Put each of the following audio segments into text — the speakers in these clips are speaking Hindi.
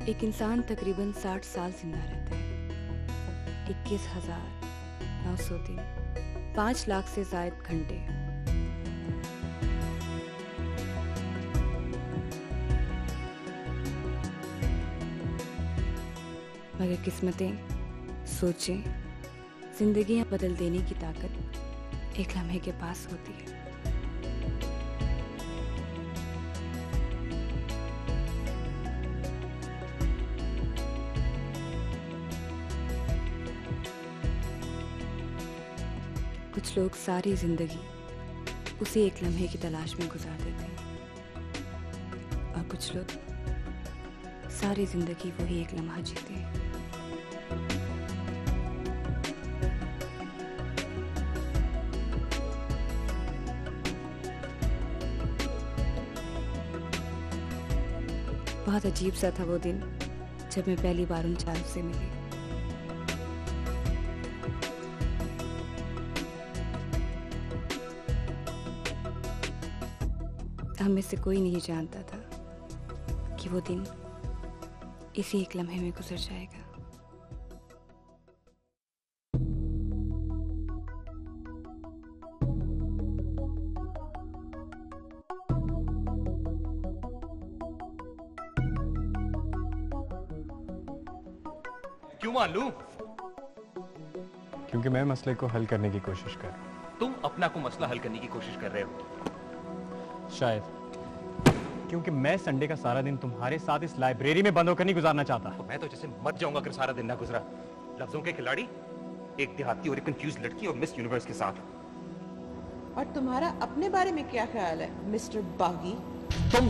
एक इंसान तकरीबन 60 साल जिंदा रहता है। 21,900 दिन, 5 लाख से ज्यादा घंटे। मगर किस्मतें, सोचें, जिंदगियां बदल देने की ताकत एक लम्हे के पास होती है। कुछ लोग सारी जिंदगी उसी एक लम्हे की तलाश में गुजार देते हैं और कुछ लोग सारी जिंदगी वही एक लम्हा जीते हैं। बहुत अजीब सा था वो दिन जब मैं पहली बार उन चारों से मिली। हम में से कोई नहीं जानता था कि वो दिन इसी एक लम्हे में गुजर जाएगा। क्यों मान लूं? क्योंकि मैं मसले को हल करने की कोशिश कर रहा हूं। तुम अपना को मसला हल करने की कोशिश कर रहे हो। शायद क्योंकि मैं संडे का सारा दिन तुम्हारे साथ इस लाइब्रेरी में बंद होकर नहीं गुजारना चाहता। तो मैं तो जैसे मर जाऊंगा अगर सारा दिन ना गुजरा। लफ्जों के खिलाड़ी, एक देहाती और एक कंफ्यूज लड़की और मिस यूनिवर्स के साथ। और तुम्हारा अपने बारे में क्या ख्याल है मिस्टर बागी? तुम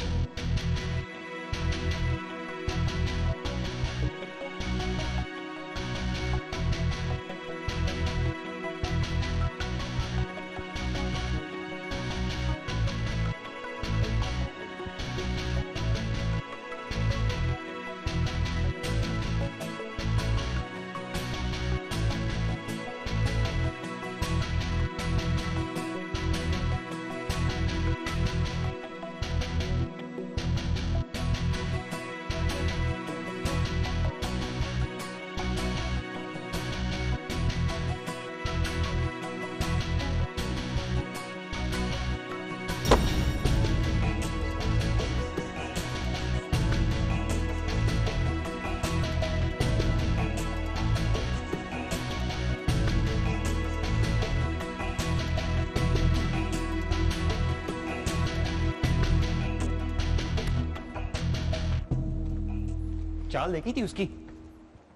चाल देखी थी उसकी,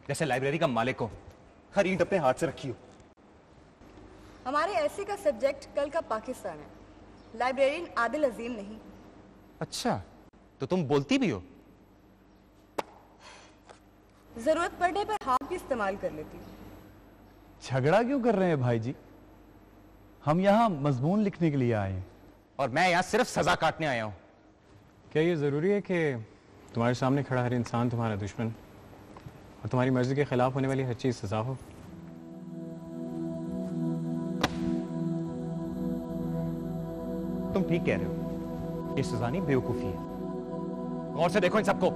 जैसे लाइब्रेरी का मालिक हो, हर ईंट अपने हाथ से रखी हो। हमारे ऐसे का सब्जेक्ट कल का पाकिस्तान है, लाइब्रेरियन आदिल अजीम नहीं। अच्छा, तो तुम बोलती भी हो? जरूरत पड़ने पर हाथ भी इस्तेमाल कर लेती। झगड़ा क्यों कर रहे हैं भाई जी? हम यहाँ मजमून लिखने के लिए आए हैं। और मैं यहाँ सिर्फ सजा काटने आया हूँ। क्या ये जरूरी है कि तुम्हारे सामने खड़ा हर इंसान तुम्हारा दुश्मन और तुम्हारी मर्जी के खिलाफ होने वाली हर चीज सजा हो? तुम ठीक कह रहे हो, ये सजा नहीं बेवकूफी है। गौर से देखो इन सबको।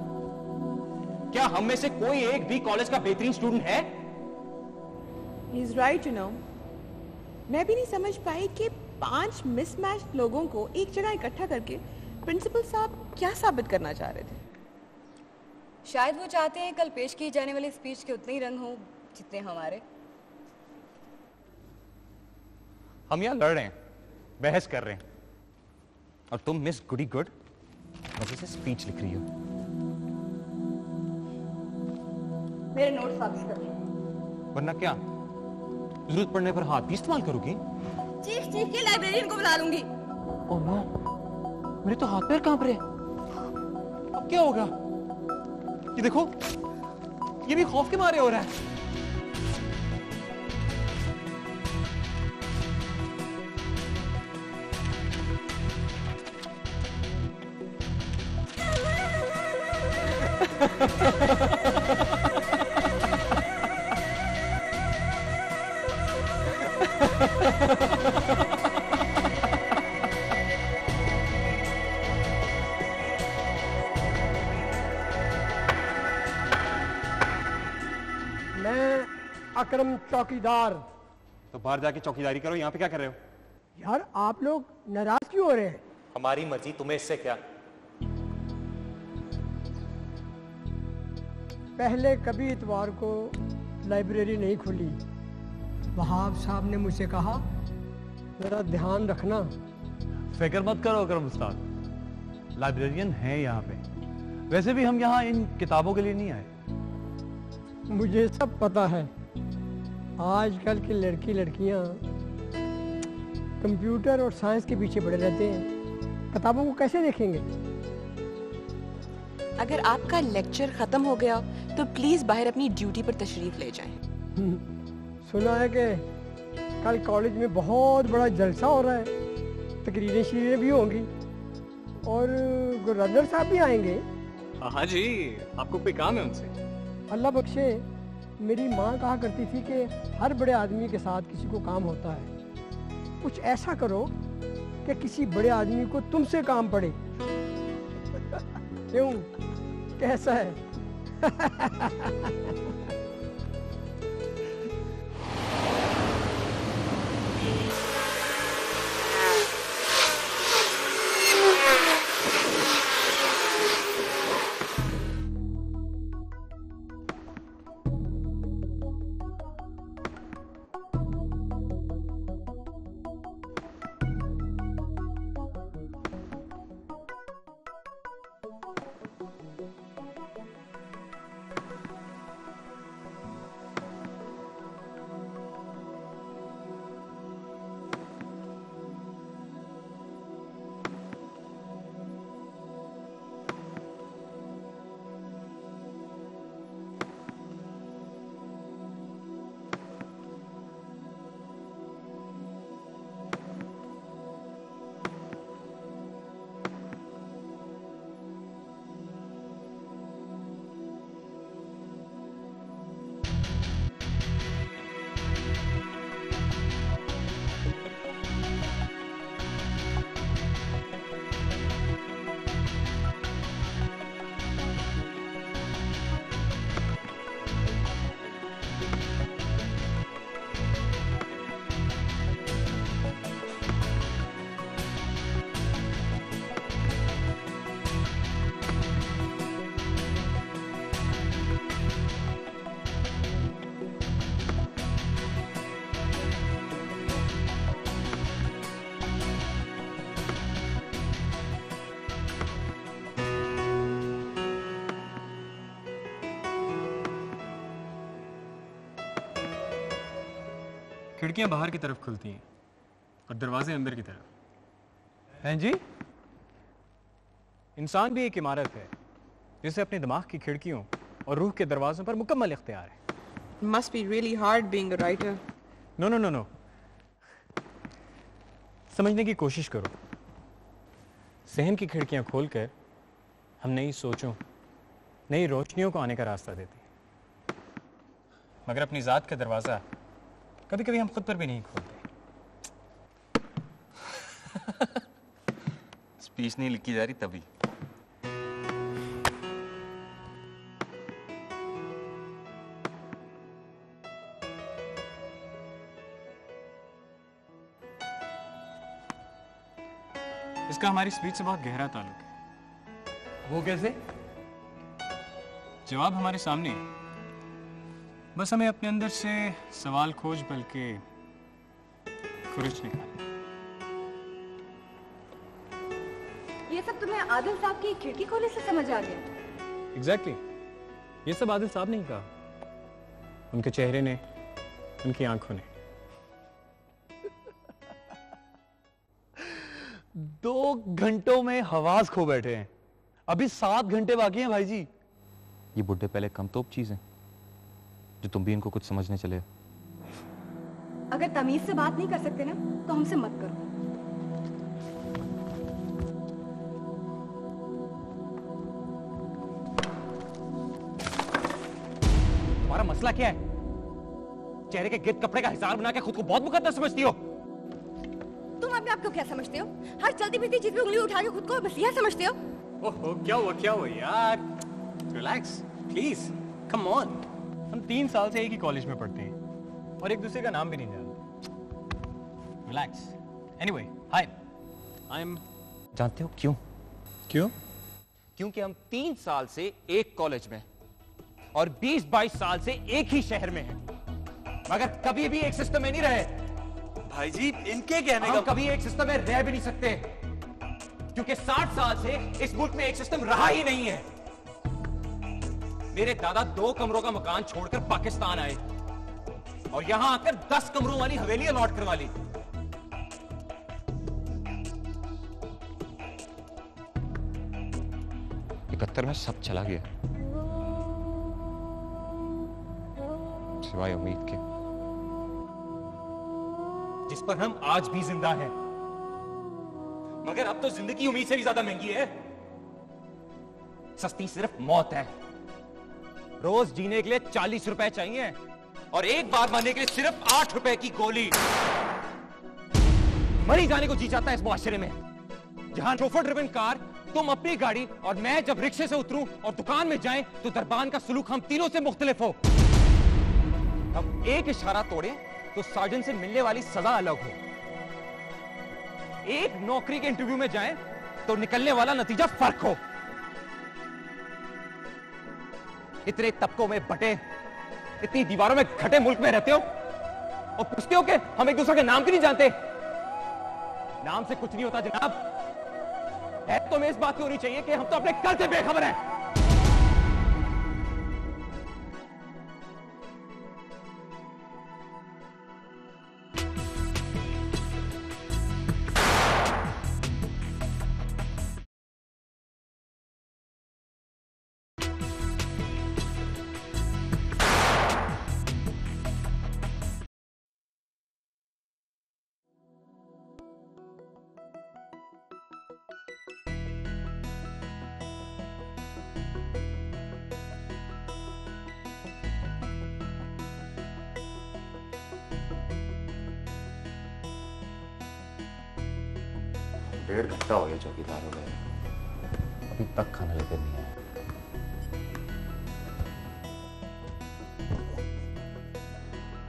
क्या हम में से कोई एक भी कॉलेज का बेहतरीन स्टूडेंट है? He is right, you know. मैं भी नहीं समझ पाई कि 5 मिसमैच्ड लोगों को एक जगह इकट्ठा करके प्रिंसिपल साहब क्या साबित करना चाह रहे थे। शायद वो चाहते हैं कल पेश की जाने वाली स्पीच के उतने ही रंग हों जितने हमारे। हम यहाँ लड़ रहे हैं, बहस कर रहे हैं, और तुम मिस गुडी गुड मजे से स्पीच लिख रही हो। मेरे नोट्स वापस कर लो। वरना क्या, जरूरत पड़ने पर हाथ भी इस्तेमाल करोगी? चीख चीख के लाइब्रेरियन को बुला लूंगी। ओह नो, मेरे तो हाथ पैर कांप रहे। अब क्या होगा? ये देखो, ये भी खौफ के मारे हो रहा है। मैं अकरम चौकीदार। तो बाहर जाके चौकीदारी करो, यहाँ पे क्या कर रहे हो? यार आप लोग नाराज क्यों हो रहे हैं? हमारी मर्जी, तुम्हें इससे क्या? पहले कभी इतवार को लाइब्रेरी नहीं खुली। वहाब साहब ने मुझसे कहा जरा ध्यान रखना। फिक्र मत करो अकरम उस्ताद, लाइब्रेरियन हैं यहाँ पे। वैसे भी हम यहाँ इन किताबों के लिए नहीं आए। मुझे सब पता है। आजकल की लड़कियाँ कंप्यूटर और साइंस के पीछे पड़े रहते हैं, किताबों को कैसे देखेंगे? अगर आपका लेक्चर खत्म हो गया तो प्लीज बाहर अपनी ड्यूटी पर तशरीफ ले जाएं। सुना है कि कल कॉलेज में बहुत बड़ा जलसा हो रहा है, तकरीरें शरीरें भी होंगी और गवर्नर साहब भी आएंगे। हाँ जी, आपको कोई काम है उनसे? अल्लाह बख्शे, मेरी माँ कहा करती थी कि हर बड़े आदमी के साथ किसी को काम होता है। कुछ ऐसा करो कि किसी बड़े आदमी को तुमसे काम पड़े। क्यों, कैसा है? खिड़कियां बाहर की तरफ खुलती हैं और दरवाजे अंदर की तरफ। हैं जी? इंसान भी एक इमारत है जिसे अपने दिमाग की खिड़कियों और रूह के दरवाजों पर मुकम्मल इख्तियार है। Must be really hard being a writer. No no no no, समझने की कोशिश करो। सहन की खिड़कियां खोलकर हम नई सोचों, नई रोशनियों को आने का रास्ता देते हैं, मगर अपनी जात का दरवाजा कभी कभी हम खुद पर भी नहीं खोलते। स्पीच नहीं लिखी जा रही तभी। इसका हमारी स्पीच से बहुत गहरा ताल्लुक है। वो कैसे? जवाब हमारे सामने है, बस हमें अपने अंदर से सवाल खोज बल्कि खुरुच निकालना। ये सब तुम्हें आदिल साहब की खिड़की खोलने से समझ आ गया? एग्जैक्टली, ये सब आदिल साहब ने ही कहा, उनके चेहरे ने, उनकी आंखों ने। 2 घंटों में हवास खो बैठे हैं, अभी 7 घंटे बाकी हैं भाई जी। ये बुड्ढे पहले कम तोप चीज है जो तुम भी इनको कुछ समझने चले। अगर तमीज से बात नहीं कर सकते ना तो हमसे मत करो। तुम्हारा मसला क्या है? चेहरे के गिद्ध कपड़े का हिसाब बना के खुद को बहुत मुकद्दस समझती हो। तुम अपने आप को क्या समझते हो? हर चलती फिरती चीज पे उंगली उठा के खुद को मसीहा समझते हो? ओहो, क्या हुआ यार? Relax please, come on. हम 3 साल से एक ही कॉलेज में पढ़ते हैं और एक दूसरे का नाम भी नहीं जानते। Relax. Anyway, hi, I am. जानते हो क्यों? क्यों? क्योंकि हम 3 साल से एक कॉलेज में और 20-22 साल से एक ही शहर में हैं, मगर कभी भी एक सिस्टम में नहीं रहे। भाई जी, इनके कहने हम का कभी एक सिस्टम में रह भी नहीं सकते, क्योंकि 60 साल से इस मुल्क में एक सिस्टम रहा ही नहीं है। मेरे दादा 2 कमरों का मकान छोड़कर पाकिस्तान आए और यहां आकर 10 कमरों वाली हवेली अलॉट करवा ली। इकहत्तर में सब चला गया, सिवाय उम्मीद के, जिस पर हम आज भी जिंदा हैं। मगर अब तो जिंदगी उम्मीद से भी ज्यादा महंगी है। सस्ती सिर्फ मौत है। रोज जीने के लिए 40 रुपए चाहिए और एक बार मरने के लिए सिर्फ 8 रुपए की गोली। मरी जाने को जी जाता है इस मुआशरे में, जहां चौफर ड्रिवन कार, तुम अपनी गाड़ी और मैं जब रिक्शे से उतरूं और दुकान में जाएं तो दरबान का सलूक हम तीनों से मुख्तलिफ हो। हम एक इशारा तोड़े तो सार्जन से मिलने वाली सजा अलग हो। एक नौकरी के इंटरव्यू में जाएं तो निकलने वाला नतीजा फर्क हो। इतने तबकों में बटे, इतनी दीवारों में घटे मुल्क में रहते हो और पूछते हो कि हम एक दूसरे के नाम क्यों नहीं जानते। नाम से कुछ नहीं होता जनाब। है तो हमें इस बात की होनी चाहिए कि हम तो अपने कल से बेखबर हैं। डेढ़ घंटा हो गया चौकीदार हो गए, अभी तक खाना लेकर नहीं आया।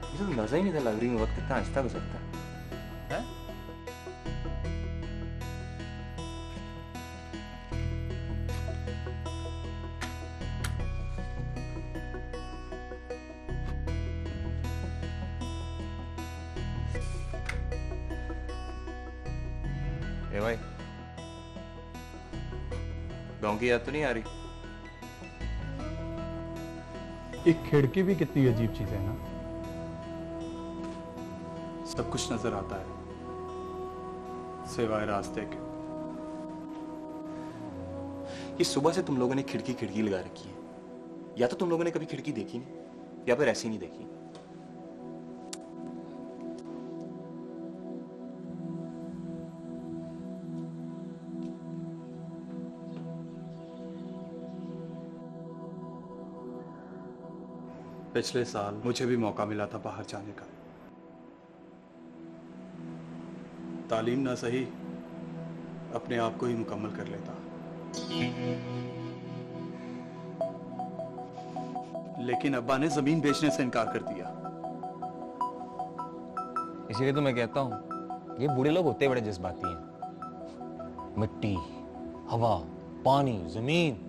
मुझे तो मजा ही नहीं था लाइब्रेरी में वक्त कितना आहिस्ता गुजरता है। भाई, गांव की याद तो नहीं आ रही? एक खिड़की भी कितनी अजीब चीज है ना। सब कुछ नजर आता है सिवाय रास्ते के। ये सुबह से तुम लोगों ने खिड़की खिड़की लगा रखी है। या तो तुम लोगों ने कभी खिड़की देखी नहीं या फिर ऐसी नहीं देखी। पिछले साल मुझे भी मौका मिला था बाहर जाने का। तालीम ना सही, अपने आप को ही मुकम्मल कर लेता, लेकिन अब्बा ने जमीन बेचने से इनकार कर दिया। इसीलिए तो मैं कहता हूं ये बूढ़े लोग होते बड़े जज्बाती हैं। मिट्टी, हवा, पानी, जमीन,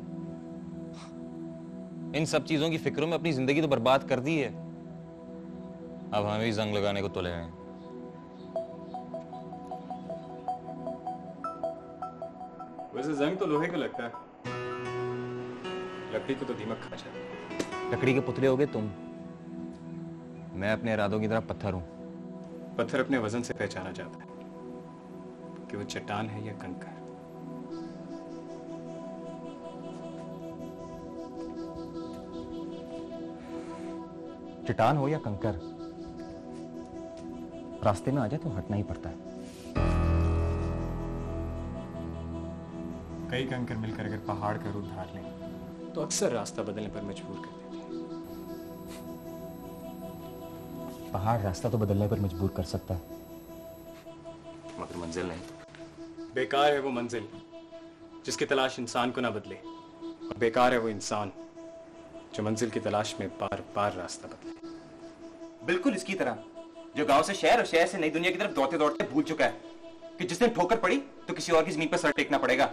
इन सब चीजों की फिक्रों में अपनी जिंदगी तो बर्बाद कर दी है। अब हमें भी जंग लगाने को तुले हैं। वैसे जंग तो लोहे का लगता है, लकड़ी को तो दीमक खा जाए। लकड़ी के पुतले होगे तुम, मैं अपने इरादों की तरह पत्थर हूं। पत्थर अपने वजन से पहचाना जाता है कि वो चट्टान है या कंकर। चट्टान हो या कंकर, रास्ते में आ जाए तो हटना ही पड़ता है। कई कंकर मिलकर अगर पहाड़ का रूप धार लें तो अक्सर रास्ता बदलने पर मजबूर कर देते हैं। पहाड़ रास्ता तो बदलने पर मजबूर कर सकता है, मगर मंजिल नहीं। बेकार है वो मंजिल जिसकी तलाश इंसान को ना बदले, और बेकार है वो इंसान जो मंजिल की तलाश में बार बार रास्ता बदले। बिल्कुल इसकी तरह, जो गांव से शहर और शहर से नई दुनिया की तरफ दौड़ते दौड़ते भूल चुका है कि जिस दिन ठोकर पड़ी तो किसी और की जमीन पर सर टेकना पड़ेगा।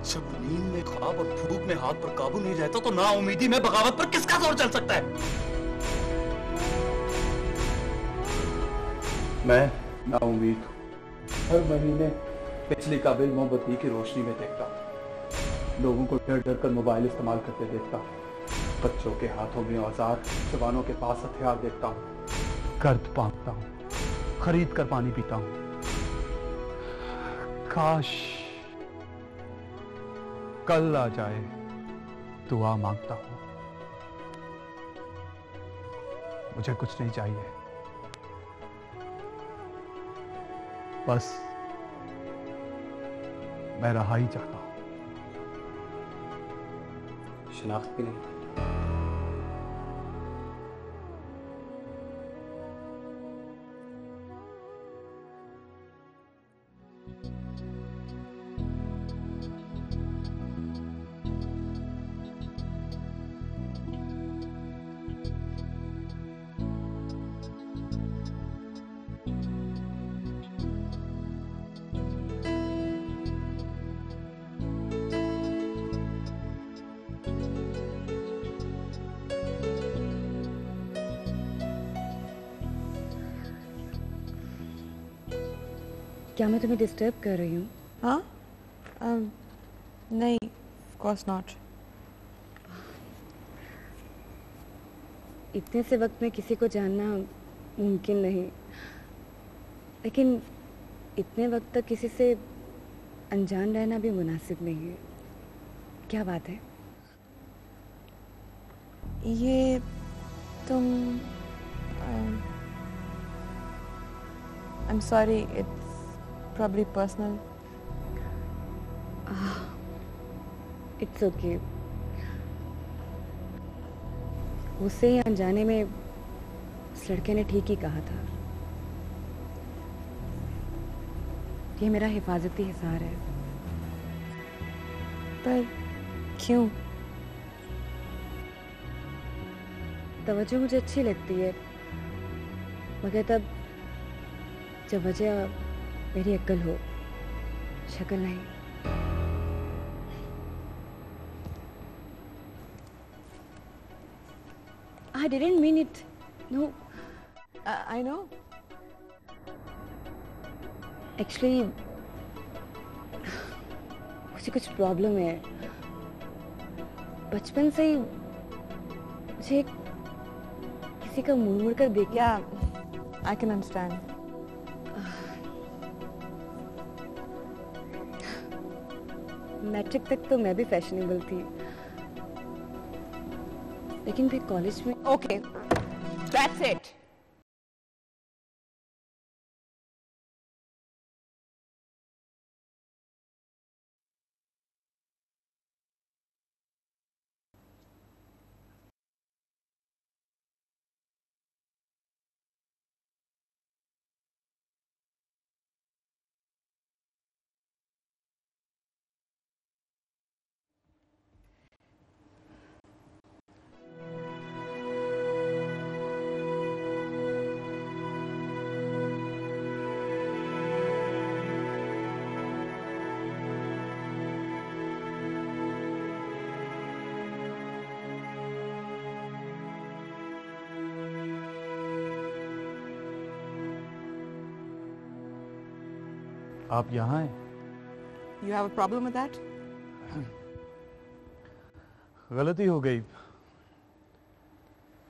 जब नींद में ख्वाब और भूख में हाथ पर काबू नहीं रहता तो ना उम्मीदी में बगावत पर किसका जोर चल सकता है? मैं ना उम्मीद हूं। हर महीने बिजली का बिल मोमबत्ती की रोशनी में देखता हूं। लोगों को डर डर कर मोबाइल इस्तेमाल करते देखता हूं। बच्चों के हाथों में औजार, जवानों के पास हथियार देखता हूं। कर्ज पांगता हूं, खरीद कर पानी पीता हूं। काश कल आ जाए, दुआ मांगता हूं। मुझे कुछ नहीं चाहिए, बस मैं रहाई चाहता हूं। शनाख्त भी नहीं। क्या मैं तुम्हें डिस्टर्ब कर रही हूँ? हाँ? नहीं, of course not. इतने से वक्त में किसी को जानना मुमकिन नहीं, लेकिन इतने वक्त तक किसी से अनजान रहना भी मुनासिब नहीं है। क्या बात है? ये तुम I'm sorry, it's probably personal. It's okay. उससे ही अनजाने में उस लड़के ने ठीक ही कहा था। ये मेरा हिफाजती हिसार है। पर क्यों? तवज्जो मुझे अच्छी लगती है, मगर तब जब वजह मेरी अक्ल हो, शक्ल नहीं। I didn't mean it. No. I know. Actually, मुझे कुछ प्रॉब्लम है। बचपन से ही मुझे किसी का मुड़ मुड़ कर देख। Yeah, I can understand. Matric तक तो मैं भी फैशनेबल थी, लेकिन फिर कॉलेज में। Okay, that's it. आप यहाँ हैं? You have a problem with that? गलती हो गई।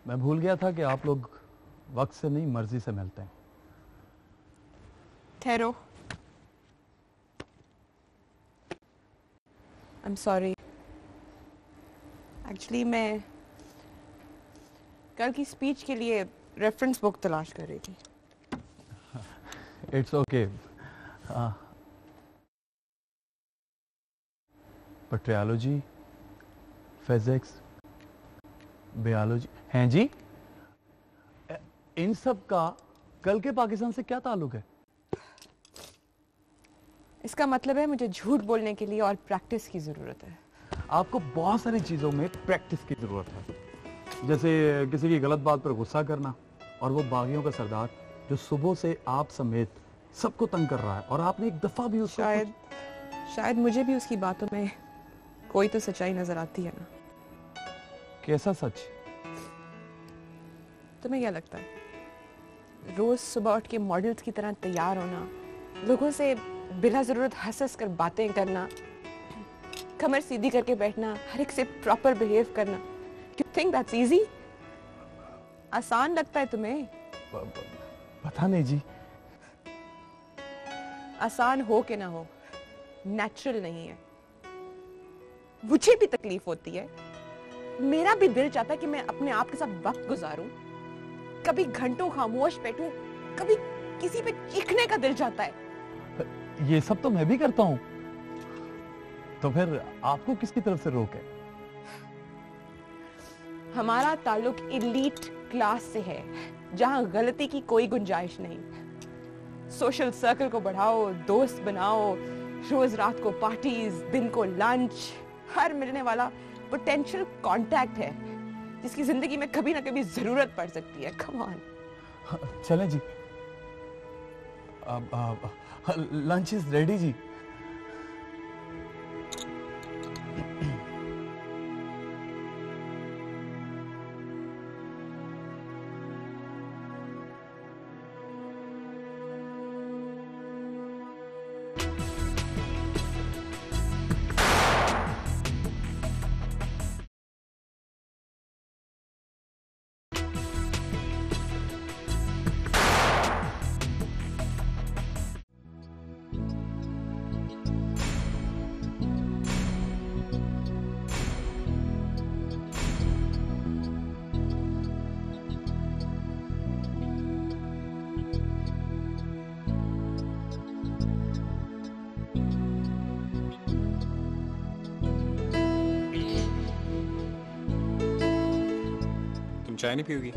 मैं भूल गया था कि आप लोग वक्त से नहीं मर्जी से मिलते हैं। ठहरो। I'm sorry. Actually मैं कल की स्पीच के लिए रेफरेंस बुक तलाश कर रही थी। It's okay. पर ट्रियोलॉजी, फिजिक्स, बायोलॉजी हैं जी, इन सब का कल के पाकिस्तान से क्या ताल्लुक है? इसका मतलब है मुझे झूठ बोलने के लिए और प्रैक्टिस की जरूरत है। आपको बहुत सारी चीजों में प्रैक्टिस की जरूरत है। जैसे किसी की गलत बात पर गुस्सा करना, और वो बागियों का सरदार जो सुबह से आप समेत सबको तंग कर रहा है, और आपने एक दफा भी उसको शायद मुझे भी उसकी बातों में कोई तो सच्चाई नजर आती है ना। कैसा सच? तुम्हें क्या लगता है रोज सुबह उठ के मॉडल्स की तरह तैयार होना, लोगों से बिना जरूरत हंस हंस कर बातें करना, कमर सीधी करके बैठना, हर एक से प्रॉपर बिहेव करना, यू थिंक दैट्स इजी? आसान लगता है तुम्हें? पता नहीं जी। आसान हो के ना हो, नेचुरल नहीं है। मुझे भी तकलीफ होती है, मेरा भी दिल चाहता है कि मैं अपने आप के साथ वक्त गुजारूं, कभी घंटों खामोश बैठूं, कभी किसी पे चीखने का दिल चाहता है। ये सब तो मैं भी करता हूं, तो फिर आपको किसकी तरफ से रोक है? हमारा ताल्लुक एलीट क्लास से है, जहां गलती की कोई गुंजाइश नहीं। सोशल सर्कल को बढ़ाओ, दोस्त बनाओ, रोज रात को पार्टीज, दिन को लंच, हर मिलने वाला पोटेंशियल कांटेक्ट है जिसकी जिंदगी में कभी ना कभी जरूरत पड़ सकती है। कम ऑन, चलें जी। लंच इज रेडी जी। चाय नहीं पियोगी?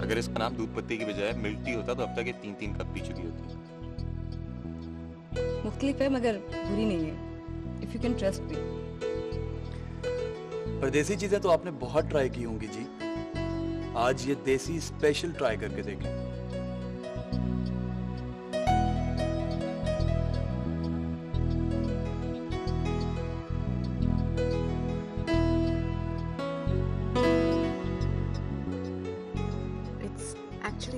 अगर इसका नाम दूध पत्ती की बजाय मिल्क टी होता तो अब तक ये 3-3 कप पी चुकी होती। मुख्तलिफ है मगर बुरी नहीं है, if you can trust me. परदेसी चीजें तो आपने बहुत ट्राई की होंगी जी, आज ये देसी स्पेशल ट्राई करके देखें।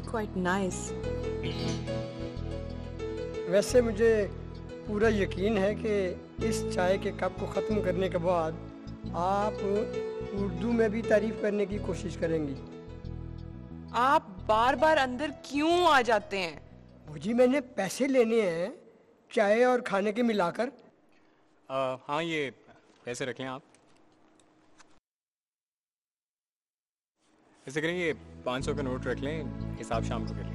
Quite nice. वैसे मुझे पूरा यकीन है कि इस चाय के कप को ख़त्म करने के बाद आप उर्दू में भी तारीफ करने की कोशिश करेंगी। आप बार बार अंदर क्यों आ जाते हैं? जी मैंने पैसे लेने हैं चाय और खाने के मिलाकर। हाँ, ये पैसे रख लें आप। ऐसे करें, ये 500 का नोट रख लें, हिसाब शाम को कर लेंगे।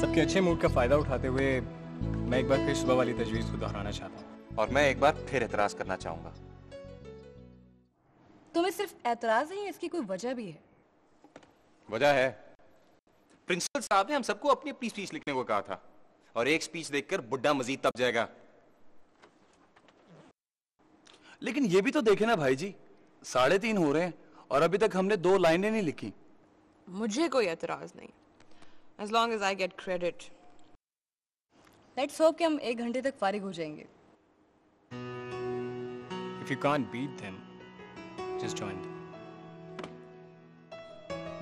सबके अच्छे मूड का फायदा उठाते हुए मैं एक बार फिर सुबह वाली तजवीज़ को दोहराना चाहता हूँ, और मैं एक बार फिर एतराज करना चाहूंगा। तुम्हें सिर्फ एतराज नहीं है, इसकी कोई वजह भी है। वजह है, प्रिंसिपल साहब ने हम सबको अपनी अपनी स्पीच लिखने को कहा था, और एक स्पीच देखकर बुड्ढा मजीद तप जाएगा। लेकिन ये भी तो देखे ना भाई जी, 3:30 हो रहे हैं और अभी तक हमने 2 लाइनें नहीं लिखी। मुझे कोई एतराज नहीं, as long as I get credit. Let's hope कि हम 1 घंटे तक फारिग हो जाएंगे। If you can't beat them, just join them.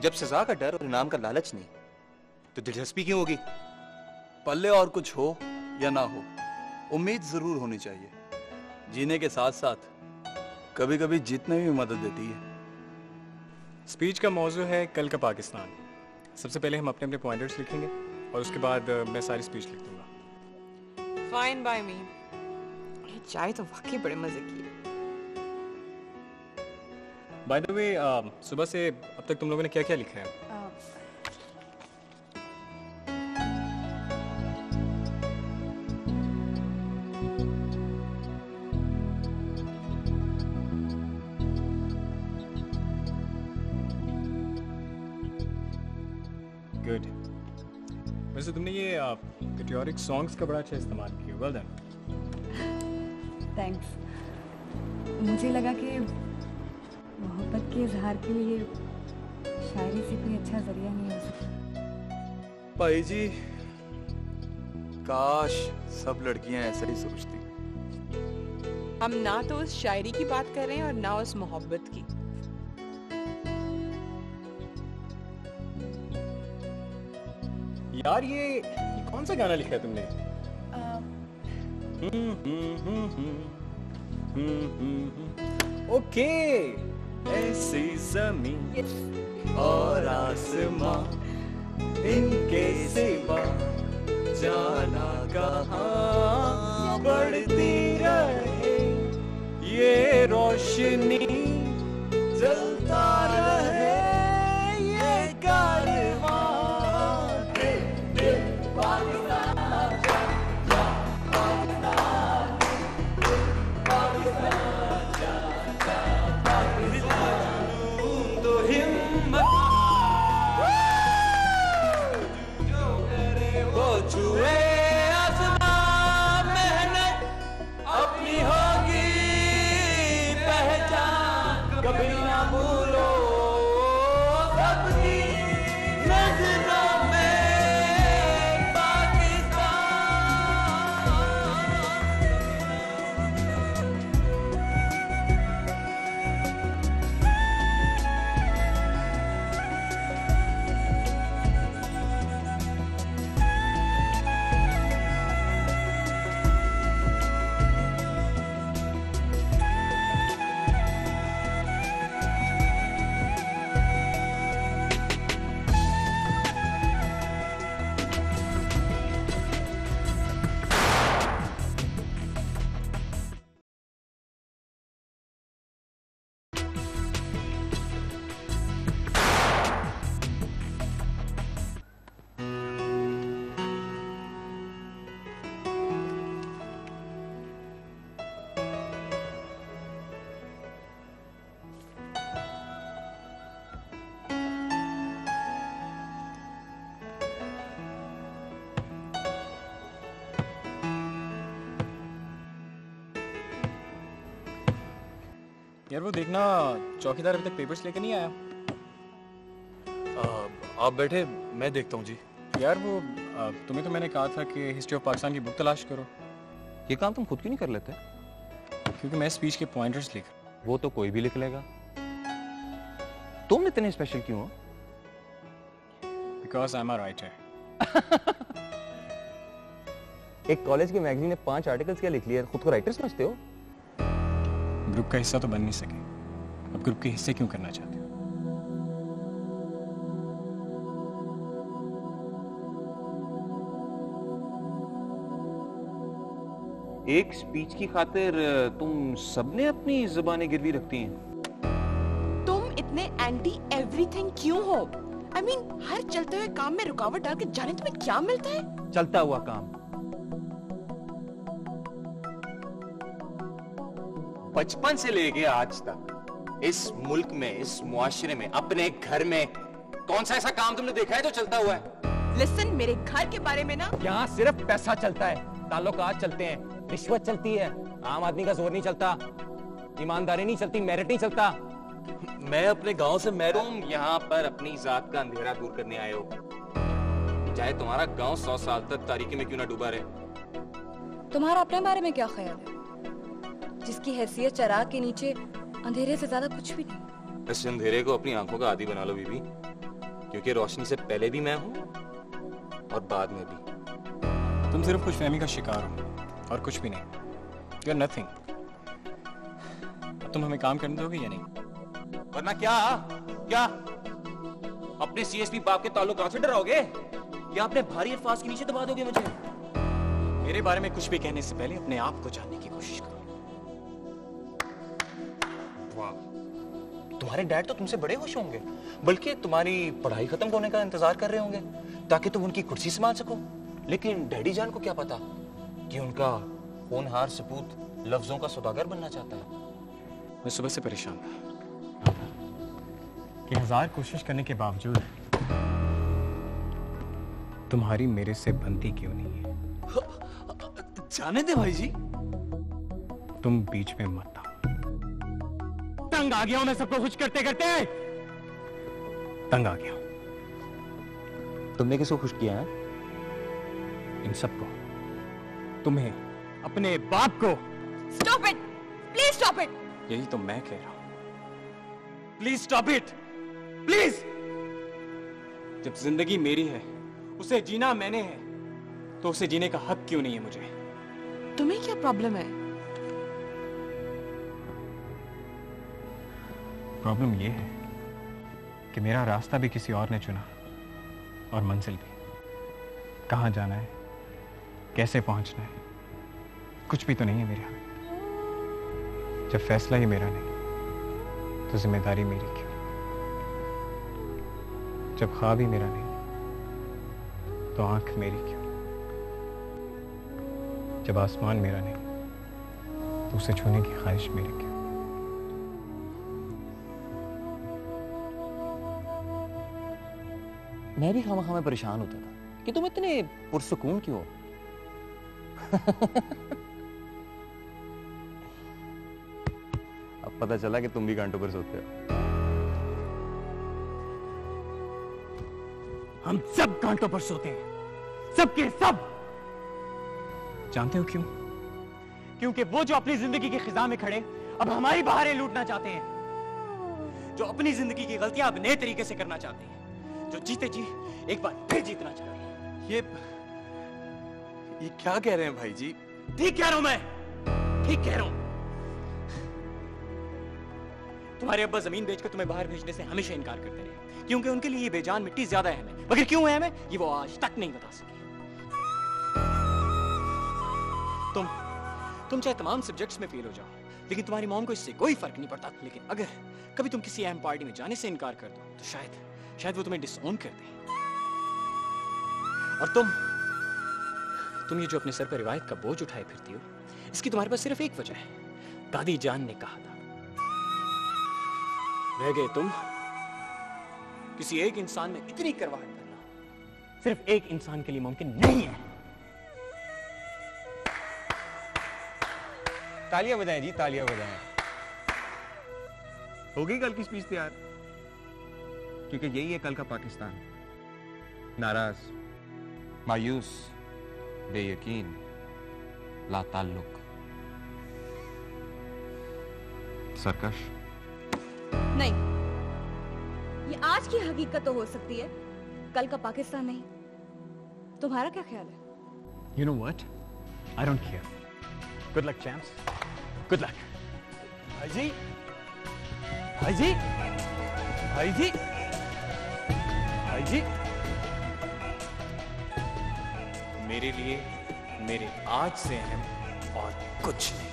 जब सजा का डर और इनाम का लालच नहीं, तो दिलचस्पी क्यों होगी? पल्ले और कुछ हो या ना हो, उम्मीद जरूर होनी चाहिए। जीने के साथ साथ कभी कभी जीतने में भी मदद देती है। स्पीच का मौजू है कल का पाकिस्तान। सबसे पहले हम अपने अपने पॉइंटर्स लिखेंगे और उसके बाद मैं सारी स्पीच लिख दूंगा। Fine by me. ये चाय तो वाकई बड़े मजे की है। बाय द वे, सुबह से अब तक तुम लोगों ने क्या क्या लिखा है? गुड। वैसे तुमने ये पेट्रियोटिक सॉन्ग्स का बड़ा अच्छा इस्तेमाल किया, वेल डन। थैंक्स। मुझे लगा कि मोहब्बत के इजहार के लिए शायरी से कोई अच्छा जरिया नहीं हो सकता। भाई जी, काश सब लड़कियां ऐसा ही सोचती। हम ना तो उस शायरी की बात कर रहे हैं और ना उस मोहब्बत की। यार ये कौन सा गाना लिखा है तुमने? ओके, ऐसी जमीन और आसमां, इनके सिवा जाना कहाँ, बढ़ती रहे ये रोशनी, जलता रहे ये कारवां। यार वो देखना, चौकीदार अभी तक पेपर्स लेके नहीं आया। आप बैठे, मैं देखता हूँ जी। यार वो तुम्हें तो मैंने कहा था कि हिस्ट्री ऑफ पाकिस्तान की बुक तलाश करो। ये काम तुम खुद क्यों नहीं कर लेते? क्योंकि मैं स्पीच के पॉइंटर्स लिख। वो तो कोई भी लिख लेगा, तुम इतने स्पेशल क्यों हो? Because I am a writer. एक कॉलेज के मैगजीन ने 5 आर्टिकल्स क्या लिख लिए, खुद को राइटर समझते हो? ग्रुप का हिस्सा तो बन नहीं सके, अब ग्रुप के हिस्से क्यों करना चाहते हो? एक स्पीच की खातिर तुम सबने अपनी जुबानें गिरवी रखती हैं। तुम इतने एंटी एवरीथिंग क्यों हो? I mean, हर चलते हुए काम में रुकावट डाल के जाने तुम्हें क्या मिलता है? चलता हुआ काम। बचपन से लेके आज तक इस मुल्क में, इस मुआशरे में, अपने घर में कौन सा ऐसा काम तुमने देखा है जो चलता हुआ है? लिसन, मेरे घर के बारे में ना, यहाँ सिर्फ पैसा चलता है, ताल्लुकात चलते हैं, रिश्वत चलती है, आम आदमी का जोर नहीं चलता, ईमानदारी नहीं चलती, मेरिट नहीं चलता। मैं अपने गांव से तुम यहाँ पर अपनी जात का अंधेरा दूर करने आए हो, चाहे तुम्हारा गांव 100 साल तक तारीकी में क्यों ना डूबा रहे। तुम्हारा अपने बारे में क्या ख्याल है, जिसकी हैसियत चराग के नीचे अंधेरे से ज्यादा कुछ भी नहीं? इस अंधेरे को अपनी आंखों का आदी बना लो बीबी, क्योंकि रोशनी से पहले भी मैं हूँ और बाद में भी। तुम सिर्फ खुशफहमी का शिकार हो और कुछ भी नहीं। You're nothing। अब तुम हमें काम करने दोगे या नहीं? वरना क्या क्या अपने सीएसपी बाप के ताल्लुकात से डराओगे या अपने भारी अल्फाज के नीचे दबा दोगे मुझे? मेरे बारे में कुछ भी कहने से पहले अपने आप को जानने की कोशिश करो। वाह, तुम्हारे डैड तो तुमसे बड़े खुश होंगे, बल्कि तुम्हारी पढ़ाई खत्म होने का इंतजार कर रहे होंगे ताकि तुम उनकी कुर्सी संभाल सको। लेकिन डैडी जान को क्या पता कि उनका होनहार सपूत लफ्जों का सौदागर बनना चाहता है। मैं सुबह से परेशान था कि 1000 कोशिश करने के बावजूद तुम्हारी मेरे से बनती क्यों नहीं है? जाने दे भाई जी। तुम बीच में मत आओ। तंग आ गया हूं मैं सबको खुश करते करते, तंग आ गया हूं। तुमने किसको खुश किया है? इन सबको, तुम्हें, अपने बाप को। Stop it, please stop it. यही तो मैं कह रहा हूं, प्लीज स्टॉप इट, प्लीज। जब जिंदगी मेरी है, उसे जीना मैंने है, तो उसे जीने का हक क्यों नहीं है मुझे? तुम्हें क्या प्रॉब्लम है? प्रॉब्लम यह है कि मेरा रास्ता भी किसी और ने चुना, और मंजिल भी। कहां जाना है, कैसे पहुंचना है, कुछ भी तो नहीं है मेरे हाथ। जब फैसला ही मेरा नहीं, तो जिम्मेदारी मेरी क्यों? जब ख्वाब ही मेरा नहीं, तो आंख मेरी क्यों? जब आसमान मेरा नहीं, तो उसे छूने की ख्वाहिश मेरी क्यों? मैं भी खामा खामा परेशान होता था कि तुम इतने पुरसुकून क्यों हो। अब पता चला कि तुम भी घंटों पर सोते हो। हम सब कांटों पर सोते हैं, सबके सब। जानते हो क्यों? क्योंकि वो जो अपनी जिंदगी की खिजा में खड़े अब हमारी बहारें लूटना चाहते हैं, जो अपनी जिंदगी की गलतियां अब नए तरीके से करना चाहते हैं, जो जीते जी एक बार फिर जीतना चाहते हैं। ये क्या कह रहे हैं भाई जी? ठीक कह रहा हूं मैं, ठीक कह रहा हूं। तुम्हारे अब्बा जमीन बेचकर तुम्हें बाहर भेजने से हमेशा इनकार करते रहे, क्योंकि उनके लिए ये बेजान मिट्टी ज्यादा अहम है। मगर क्यों अहम है, ये वो आज तक नहीं बता सके। तुम चाहे तमाम सब्जेक्ट्स में फेल हो जाओ, लेकिन तुम्हारी मॉम को इससे कोई फर्क नहीं पड़ता। लेकिन अगर कभी तुम किसी अहम पार्टी में जाने से इनकार कर दो, तो शायद वो तुम्हें डिसओन कर दें। और तुम ये जो अपने सर पर रिवायत का बोझ उठाए फिरती हो, इसकी तुम्हारे पास सिर्फ एक वजह है। दादी जान ने कहा था, रह गए तुम। किसी एक इंसान में इतनी करवाहट करना सिर्फ एक इंसान के लिए मुमकिन नहीं है। तालियां बजाएं जी, तालियां बजाएं। हो गई कल की स्पीच तैयार? क्योंकि यही है कल का पाकिस्तान। नाराज, मायूस, बेयकीन, लाताल्लुक, सरकश। नहीं, ये आज की हकीकत तो हो सकती है, कल का पाकिस्तान नहीं। तुम्हारा क्या ख्याल है? You know what? I don't care. Good luck, champs. Good luck. भाई जी, भाई जी, भाई जी, भाई जी। मेरे लिए मेरे आज से अहम और कुछ नहीं।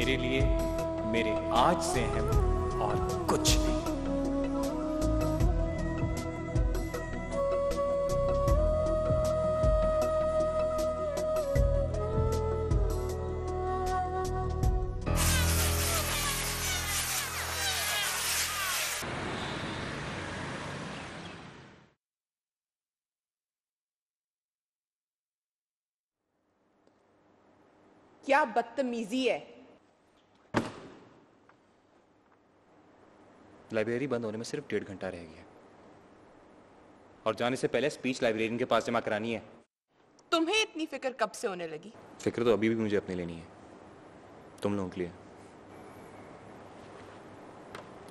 मेरे लिए मेरे आज से अहम और कुछ नहीं। क्या बदतमीजी है। लाइब्रेरी बंद होने में सिर्फ 1.5 घंटा रह गया और जाने से पहले स्पीच लाइब्रेरियन के पास जमा करानी है। तुम्हें इतनी फिक्र कब से होने लगी? फिक्र तो अभी भी मुझे अपनी लेनी है, तुम लोगों के लिए।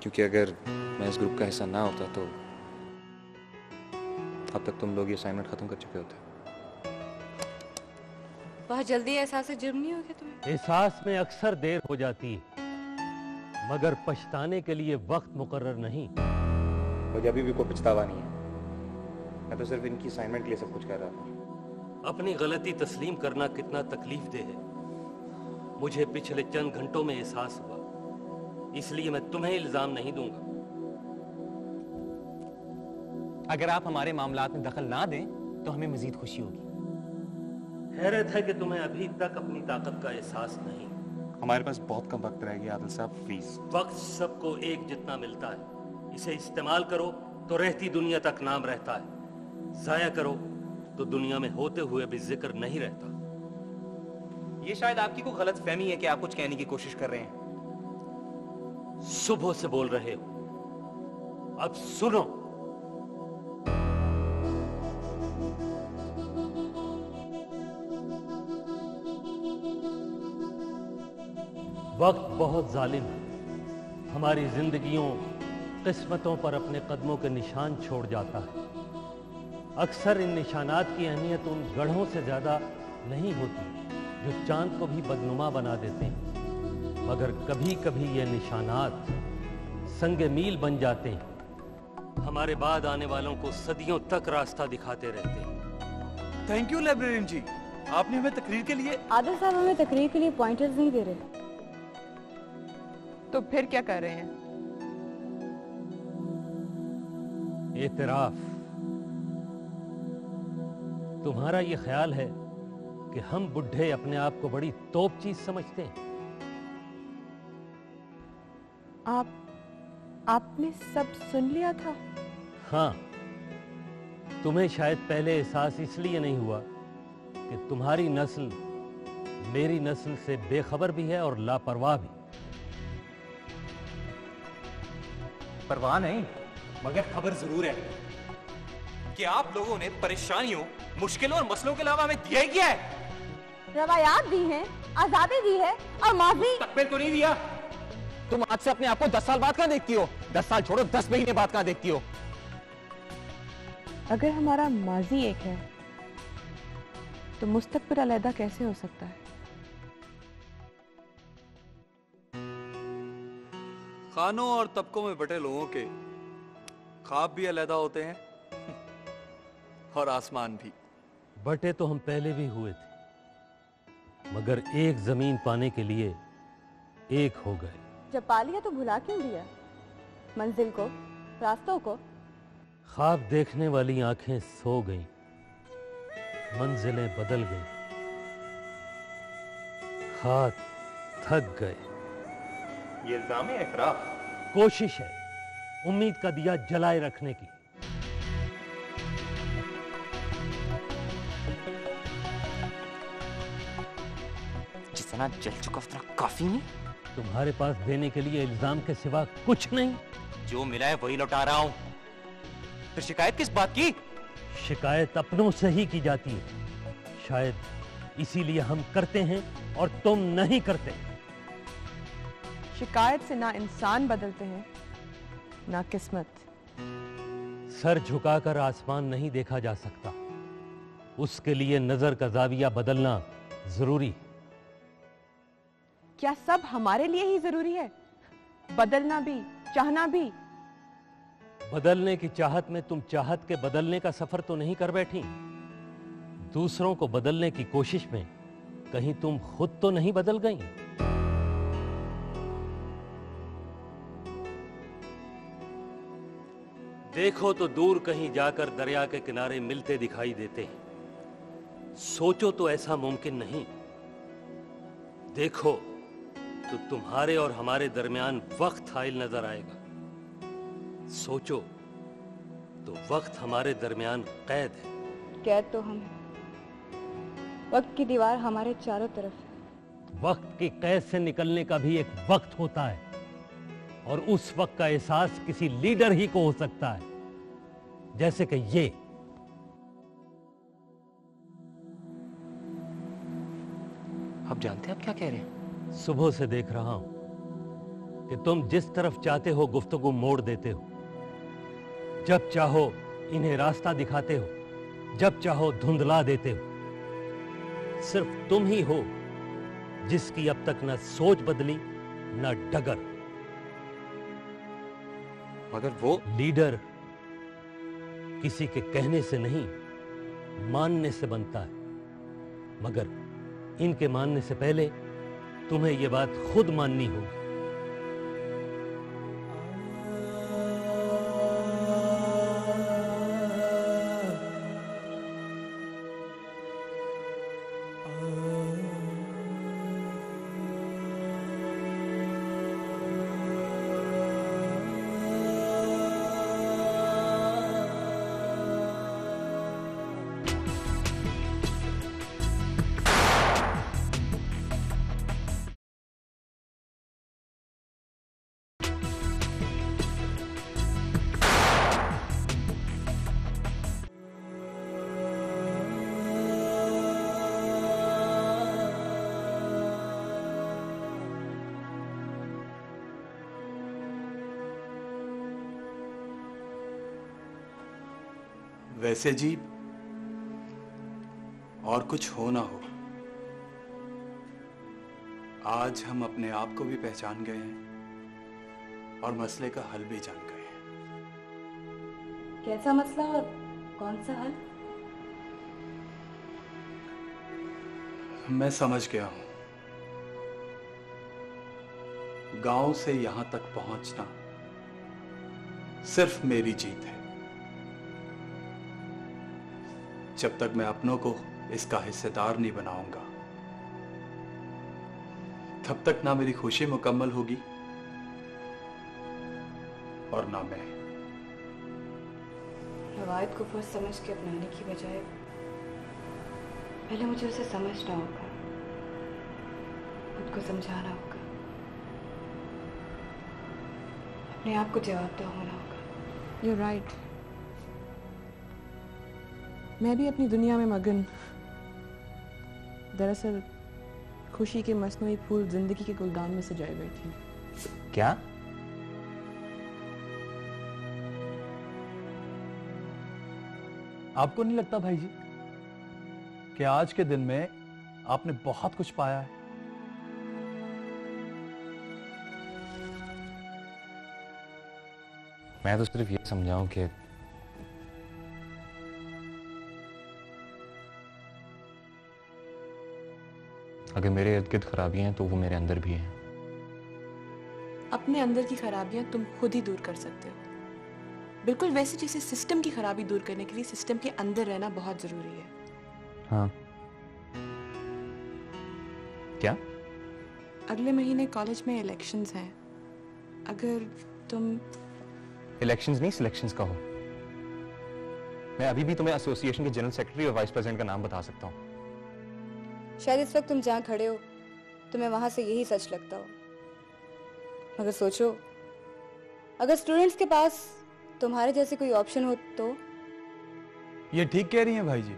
क्योंकि अगर मैं इस ग्रुप का हिस्सा ना होता तो अब तक तुम लोग ये असाइनमेंट खत्म कर चुके होते। बहुत जल्दी एहसास जुर्म नहीं हो गया तुम्हें? एहसास में अक्सर देर हो जाती है, मगर पछताने के लिए वक्त मुकर्रर नहीं। मुझे अभी भी कोई पछतावा नहीं है, मैं तो सिर्फ इनकी असाइनमेंट के लिए सब कुछ कर रहा था। अपनी गलती तस्लीम करना कितना तकलीफ दे है, मुझे पिछले चंद घंटों में एहसास हुआ, इसलिए मैं तुम्हें इल्जाम नहीं दूंगा। अगर आप हमारे मामलात में दखल ना दें तो हमें मजीद खुशी होगी। हैरत है कि तुम्हें अभी तक अपनी ताकत का एहसास नहीं। हमारे पास बहुत कम वक्त रह गया आदिल साहब, प्लीज। वक्त सबको एक जितना मिलता है, इसे इस्तेमाल करो तो रहती दुनिया तक नाम रहता है, जाया करो तो दुनिया में होते हुए भी जिक्र नहीं रहता। ये शायद आपकी कोई गलत फहमी है कि आप कुछ कहने की कोशिश कर रहे हैं। सुबह से बोल रहे हो, अब सुनो। वक्त बहुत जालिम है, हमारी जिंदगियों किस्मतों पर अपने कदमों के निशान छोड़ जाता है। अक्सर इन निशानात की अहमियत उन गढ़ों से ज्यादा नहीं होती जो चांद को भी बदनुमा बना देते हैं, मगर कभी कभी ये निशानात संगे मील बन जाते हैं, हमारे बाद आने वालों को सदियों तक रास्ता दिखाते रहते हैं। थैंक यू लाइब्रेरियन जी, आपने हमें तकरीर के लिए। आदिल साहब हमें तकरीर के लिए पॉइंटर्स नहीं दे रहे। तो फिर क्या कर रहे हैं? एतराफ। तुम्हारा ये ख्याल है कि हम बुढ़े अपने आप को बड़ी तोप चीज समझते हैं। आपने सब सुन लिया था? हाँ, तुम्हें शायद पहले एहसास इसलिए नहीं हुआ कि तुम्हारी नस्ल मेरी नस्ल से बेखबर भी है और लापरवाह भी। परवाह नहीं, मगर खबर जरूर है कि आप लोगों ने परेशानियों, मुश्किलों और मसलों के अलावा हमें दिया ही क्या है? रवायात दी हैं, आजादी दी है और माजी तकबीर को नहीं दिया। तुम आज से अपने आप को 10 साल बाद कहां देखती हो? 10 साल छोड़ो, 10 महीने बाद कहां देखती हो? अगर हमारा माजी एक है तो मुस्तकबिल अलहदा कैसे हो सकता है? खानों और तबकों में बटे लोगों के ख्वाब भी अलहदा होते हैं और आसमान भी। बटे तो हम पहले भी हुए थे, मगर एक जमीन पाने के लिए एक हो गए। जब पा लिया तो भुला क्यों दिया मंजिल को, रास्तों को? ख्वाब देखने वाली आंखें सो गईं, मंजिलें बदल गईं, हाथ थक गए। ये इल्जाम है इकरार। कोशिश है उम्मीद का दिया जलाए रखने की। जितना जल चुका उतना काफी नहीं? तुम्हारे पास देने के लिए इल्जाम के सिवा कुछ नहीं। जो मिला है वही लौटा रहा हूं। फिर शिकायत किस बात की? शिकायत अपनों से ही की जाती है, शायद इसीलिए हम करते हैं और तुम नहीं करते। शिकायत से ना इंसान बदलते हैं ना किस्मत। सर झुकाकर आसमान नहीं देखा जा सकता, उसके लिए नजर का जाविया बदलना जरूरी। क्या सब हमारे लिए ही जरूरी है? बदलना भी, चाहना भी? बदलने की चाहत में तुम चाहत के बदलने का सफर तो नहीं कर बैठी। दूसरों को बदलने की कोशिश में कहीं तुम खुद तो नहीं बदल गई? देखो तो दूर कहीं जाकर दरिया के किनारे मिलते दिखाई देते हैं। सोचो तो ऐसा मुमकिन नहीं। देखो तो तुम्हारे और हमारे दरमियान वक्त हाइल नजर आएगा। सोचो तो वक्त हमारे दरमियान कैद है। कैद तो हम हैं। वक्त की दीवार हमारे चारों तरफ है। वक्त की कैद से निकलने का भी एक वक्त होता है, और उस वक्त का एहसास किसी लीडर ही को हो सकता है, जैसे कि ये। आप जानते हैं आप क्या कह रहे हैं? सुबह से देख रहा हूं कि तुम जिस तरफ चाहते हो गुफ्तगू मोड़ देते हो। जब चाहो इन्हें रास्ता दिखाते हो, जब चाहो धुंधला देते हो। सिर्फ तुम ही हो जिसकी अब तक न सोच बदली न डगर। मगर वो लीडर किसी के कहने से नहीं, मानने से बनता है। मगर इनके मानने से पहले तुम्हें यह बात खुद माननी होगी। वैसे जी, और कुछ हो ना हो, आज हम अपने आप को भी पहचान गए हैं और मसले का हल भी जान गए हैं। कैसा मसला और कौन सा हल? मैं समझ गया हूं। गांव से यहां तक पहुंचना सिर्फ मेरी जीत है। जब तक मैं अपनों को इसका हिस्सेदार नहीं बनाऊंगा, तब तक ना मेरी खुशी मुकम्मल होगी और ना मैं। रवायत को बहुत समझ के अपनाने की बजाय पहले मुझे उसे समझना होगा, खुद को समझाना होगा, अपने आप को जवाबदेह होना होगा। You're right. मैं भी अपनी दुनिया में मगन। दरअसल खुशी के मसनूई फूल जिंदगी के गुलदान में सजाए बैठी। क्या? आपको नहीं लगता भाई जी कि आज के दिन में आपने बहुत कुछ पाया है? मैं तो सिर्फ ये समझाऊं कि अगर मेरे इर्द गिर्द खराबियां हैं तो वो मेरे अंदर भी हैं। अपने अंदर की खराबियां तुम खुद ही दूर कर सकते हो, बिल्कुल वैसे जैसे सिस्टम की खराबी दूर करने के लिए सिस्टम के अंदर रहना बहुत जरूरी है। हाँ। क्या? अगले महीने कॉलेज में इलेक्शंस हैं। अगर तुम इलेक्शंस नहीं, सिलेक्शंस का हो। मैं अभी भी तुम्हें एसोसिएशन के जनरल सेक्रेटरी और वाइस प्रेसिडेंट का नाम बता सकता हूँ। शायद इस वक्त तुम जहाँ खड़े हो तुम्हें वहां से यही सच लगता हो, मगर सोचो अगर स्टूडेंट्स के पास तुम्हारे जैसे कोई ऑप्शन हो तो। ये ठीक कह रही हैं भाई जी।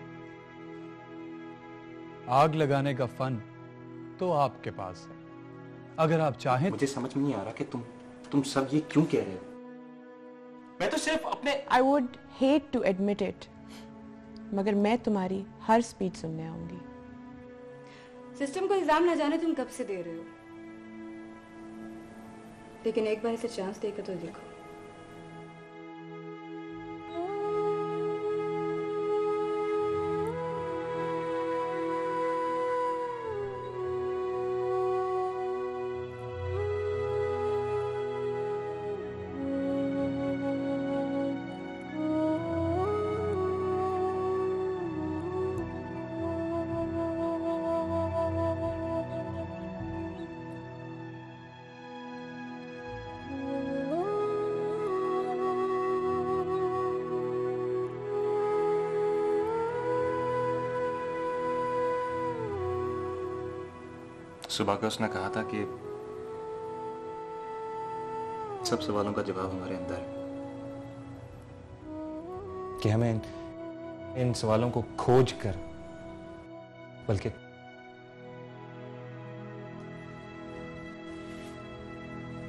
आग लगाने का फन तो आपके पास है, अगर आप चाहें। मुझे समझ में नहीं आ रहा कि तुम सब ये क्यों कह रहे हो। मैं तो सिर्फ अपने I would hate to admit it, मगर मैं तुम्हारी हर स्पीच सुनने आऊंगी। सिस्टम को इल्जाम न जाने तुम कब से दे रहे हो, लेकिन एक बार इसे चांस देकर तो देखो। सुबह का उसने कहा था कि सब सवालों का जवाब हमारे अंदर है, कि हमें इन सवालों को खोज कर बल्कि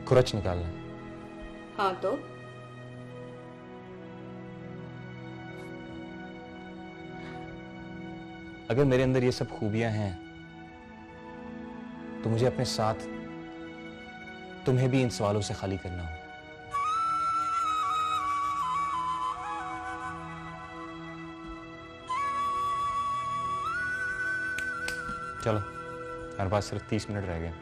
खुरच निकालना। हाँ तो अगर मेरे अंदर ये सब खूबियां हैं तो मुझे अपने साथ तुम्हें भी इन सवालों से खाली करना हो। चलो, हमारे पास सिर्फ 30 मिनट रह गए।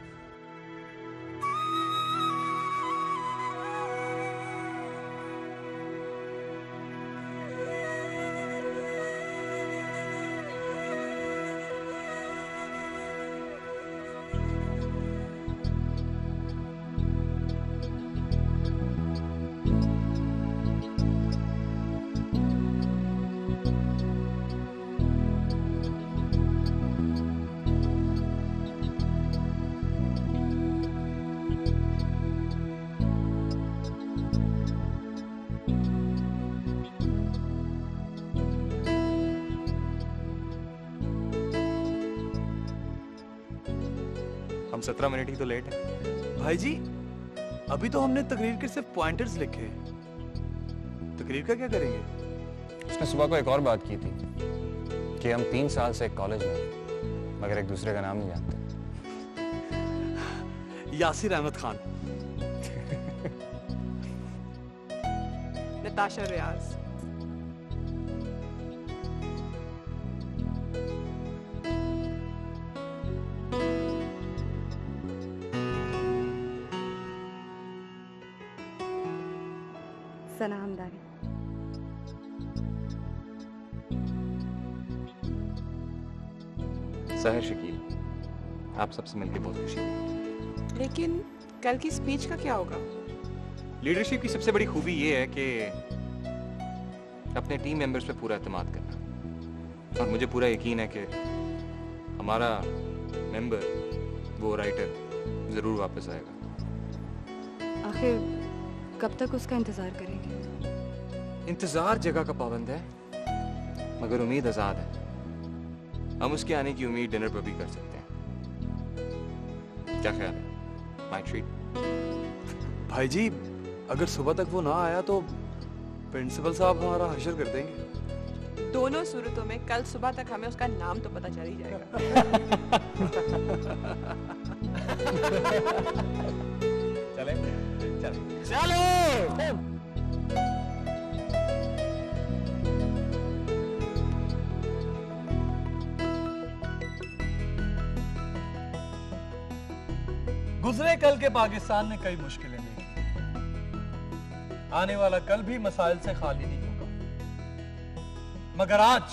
हम 17 मिनट ही तो लेट है। भाई जी, अभी तो हमने तकरीर के सिर्फ पॉइंटर्स लिखे, तकरीर का क्या करेंगे? उसने सुबह को एक और बात की थी कि हम 3 साल से कॉलेज में हैं, मगर एक दूसरे का नाम नहीं जानते। यासिर अहमद खान। नताशा रियाज। सना हमदारी। सहर शकील। आप सबसे मिलकर बहुत खुशी हुई। लेकिन कल की स्पीच का क्या होगा? लीडरशिप की सबसे बड़ी खूबी ये है कि अपने टीम मेंबर्स पे पूरा एतमाद करना, और मुझे पूरा यकीन है कि हमारा मेंबर, वो राइटर, जरूर वापस आएगा। आखिर कब तक उसका इंतजार करेंगे? इंतजार जगह का पाबंद है, मगर उम्मीद आजाद है। हम उसके आने की उम्मीद डिनर पर भी कर सकते हैं। क्या ख्याल है? My treat. भाई जी, अगर सुबह तक वो ना आया तो प्रिंसिपल साहब हमारा हशर कर देंगे। दोनों सूरतों में कल सुबह तक हमें उसका नाम तो पता चल ही जाएगा। चले चले चलो। गुजरे कल के पाकिस्तान ने कई मुश्किलें दी, आने वाला कल भी मसाइल से खाली नहीं होगा, मगर आज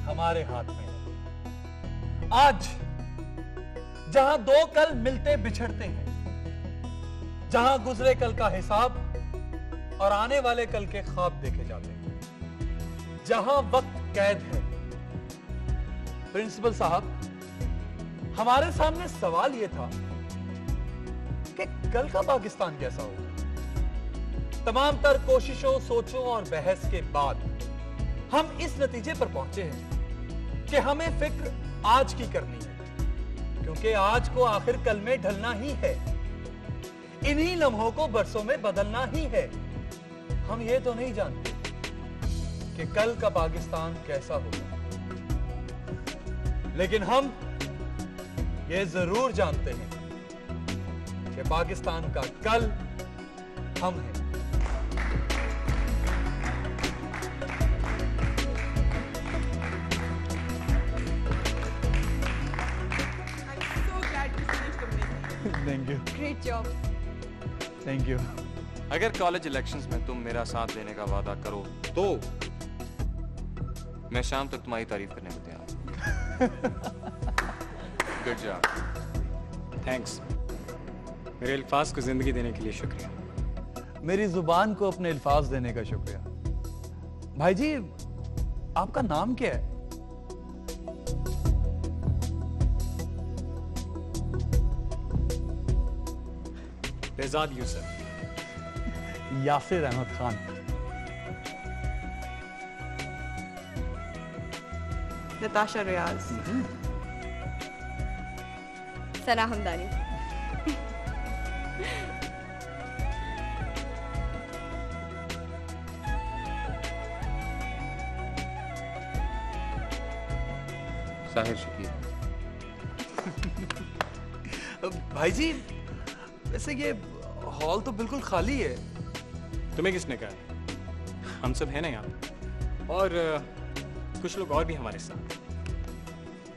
हमारे हाथ में है। आज जहां दो कल मिलते बिछड़ते हैं, जहां गुजरे कल का हिसाब और आने वाले कल के ख्वाब देखे जाते हैं, जहां वक्त कैद है। प्रिंसिपल साहब, हमारे सामने सवाल यह था कि कल का पाकिस्तान कैसा होगा। तमाम तर कोशिशों, सोचों और बहस के बाद हम इस नतीजे पर पहुंचे हैं कि हमें फिक्र आज की करनी है, क्योंकि आज को आखिर कल में ढलना ही है। इन्हीं लम्हों को बरसों में बदलना ही है। हम ये तो नहीं जानते कि कल का पाकिस्तान कैसा होगा, लेकिन हम ये जरूर जानते हैं कि पाकिस्तान का कल हम हैं। I'm so glad you finished the meeting. Thank you, great job. Thank you. अगर कॉलेज इलेक्शंस में तुम मेरा साथ देने का वादा करो तो मैं शाम तक तुम्हारी तारीफ करने को तैयार हूं। Good job. थैंक्स। मेरे अल्फाज को जिंदगी देने के लिए शुक्रिया। मेरी जुबान को अपने अल्फाज देने का शुक्रिया। भाई जी, आपका नाम क्या है? बेजाद यूसुफ, यासिर अहमद खान, नताशा रियाज, सना हमदानी, साहिर शकील। भाई जी, वैसे ये हॉल तो बिल्कुल खाली है। तुम्हें किसने कहा? हम सब हैं ना यहाँ पे। और कुछ लोग और भी हमारे साथ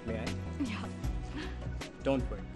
ले आए। Don't worry.